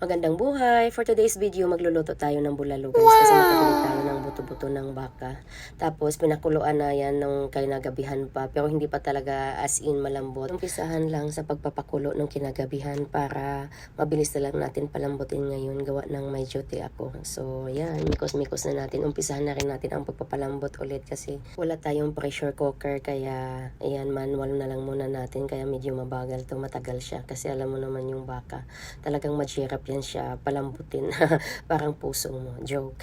Magandang buhay! For today's video, magluluto tayo ng bulalo guys. Kasi nakabili tayo ng buto-buto ng baka. Tapos pinakuluan na yan nung kinagabihan pa. Pero hindi pa talaga as in malambot. Umpisahan lang sa pagpapakulo ng kinagabihan para mabilis na lang natin palambutin ngayon. Gawa ng may duty ako. So yan, mikos-mikos na natin. Umpisahan na rin natin ang pagpapalambot ulit kasi wala tayong pressure cooker. Kaya ayan, manual na lang muna natin. Kaya medyo mabagal to, matagal siya. Kasi alam mo naman yung baka. Talagang mahirap yan siya palambutin. Parang puso mo. Joke.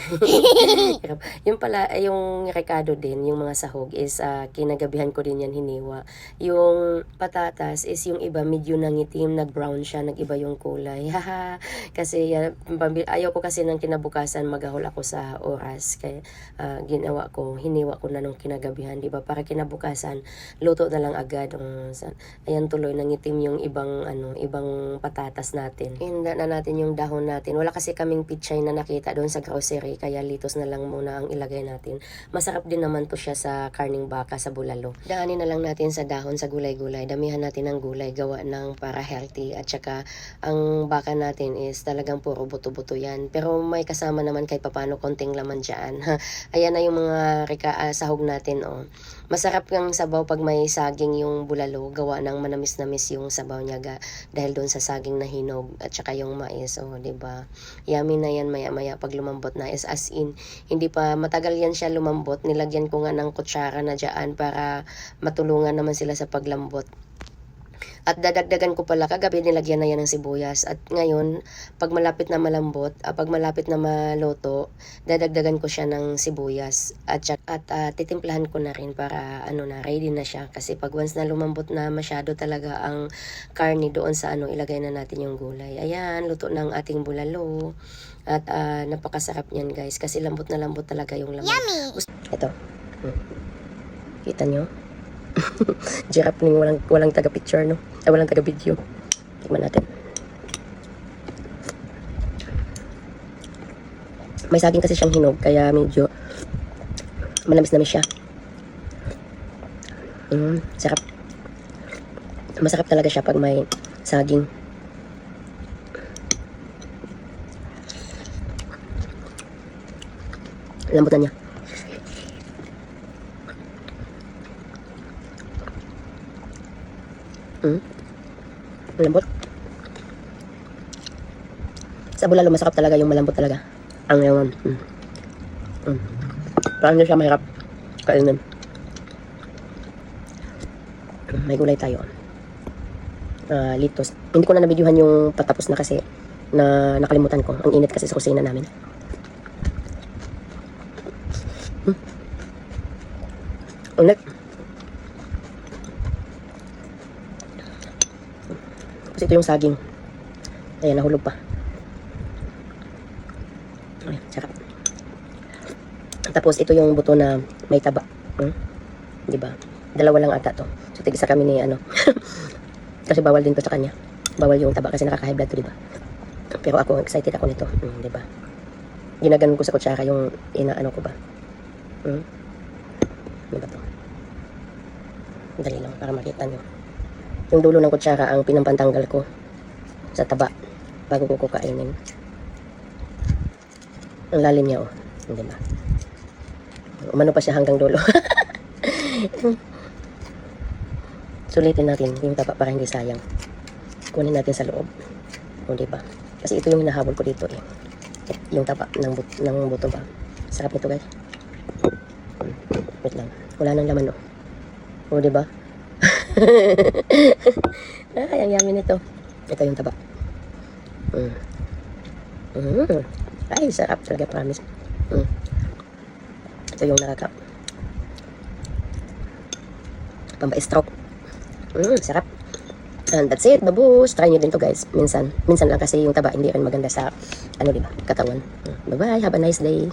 Yung pala, yung rekado din, yung mga sahog is kinagabihan ko din yan hiniwa. Yung patatas is yung iba medyo nangitim, nag-brown siya, nag-iba yung kulay. Kasi ayaw ko kasi ng kinabukasan magahol ako sa oras. Kaya ginawa ko, hiniwa ko na nung kinagabihan, di ba? Para kinabukasan, luto na lang agad. Ayan tuloy, nangitim yung ibang patatas natin. Hinda na natin yung dahon natin. Wala kasi kaming pichay na nakita doon sa grocery, kaya litos na lang muna ang ilagay natin. Masarap din naman to siya sa karning baka, sa bulalo. Daanin na lang natin sa dahon, sa gulay-gulay. Damihan natin ng gulay, gawa ng para healthy. At saka, ang baka natin is talagang puro buto-buto yan. Pero may kasama naman kahit papano konting laman dyan. Ayan na yung mga sahog natin. Oh. Masarap yung sabaw pag may saging yung bulalo. Gawa ng manamis-namis yung sabaw niya dahil doon sa saging na hinog. At saka yung mais. Oh, diba? Yummy na yan maya-maya pag lumambot na. Is as in, hindi pa matagal yan siya lumambot. Nilagyan ko nga ng kutsara na dyan para matulungan naman sila sa paglambot. At dadagdagan ko pala, kagabi nilagyan na yan ng sibuyas. At ngayon, pag malapit na malambot, pag malapit na maluto, dadagdagan ko siya ng sibuyas. At titimplahan ko na rin para ready na siya. Kasi pag once na lumambot na masyado talaga ang karne doon sa ilagay na natin yung gulay. Ayan, luto ng ating bulalo. At napakasarap niyan guys. Kasi lambot na lambot talaga yung laman. Yummy! Ito. Kita nyo? Giraffe ning walang taga-picture, no? Ay, walang taga-video. Tingnan natin. May saging kasi siyang hinog, kaya medyo manamis-namis siya. Sarap. Masarap talaga siya pag may saging. Lambutan niya. Malambot. Sa bulalo masarap talaga yung malambot talaga. Ang yaman. Parang hindi siya mahirap kainin. May gulay tayo. Litos. Hindi ko na nabidyuhan yung patapos na kasi na nakalimutan ko. Ang init kasi sa kusina namin. Ulit. Tapos ito yung saging. Ayan, nahulog pa. Ayan, sarap. Tapos ito yung buto na may taba. Diba? Dalawa lang ata to. So tigisa kami ni kasi bawal din to sa kanya. Bawal yung taba kasi nakaka-high blood to, diba? Pero ako, excited ako nito. Diba? Ginaganon ko sa kutsara yung inaano ko ba. Diba to? Dali lang para makita nyo. Yung dulo ng kutsara ang pinampantanggal ko sa taba bago ko kukainin. Ang lalim niya, oh. Diba? Umano pa siya hanggang dulo. Sulitin natin yung taba para hindi sayang. Kunin natin sa loob. O, diba? Kasi ito yung hinahabol ko dito, eh. Yung taba ng buto ba. Sarap nito, guys. Wait lang. Wala nang laman, oh. O, diba? Ay, ang yummy nito. Ito yung taba. Ay, sarap talaga, promise. Ito yung pamba-stroke. Sarap. And that's it, babus. Try nyo din to guys. Minsan lang kasi yung taba hindi rin maganda sa diba, katawan. Bye-bye, have a nice day.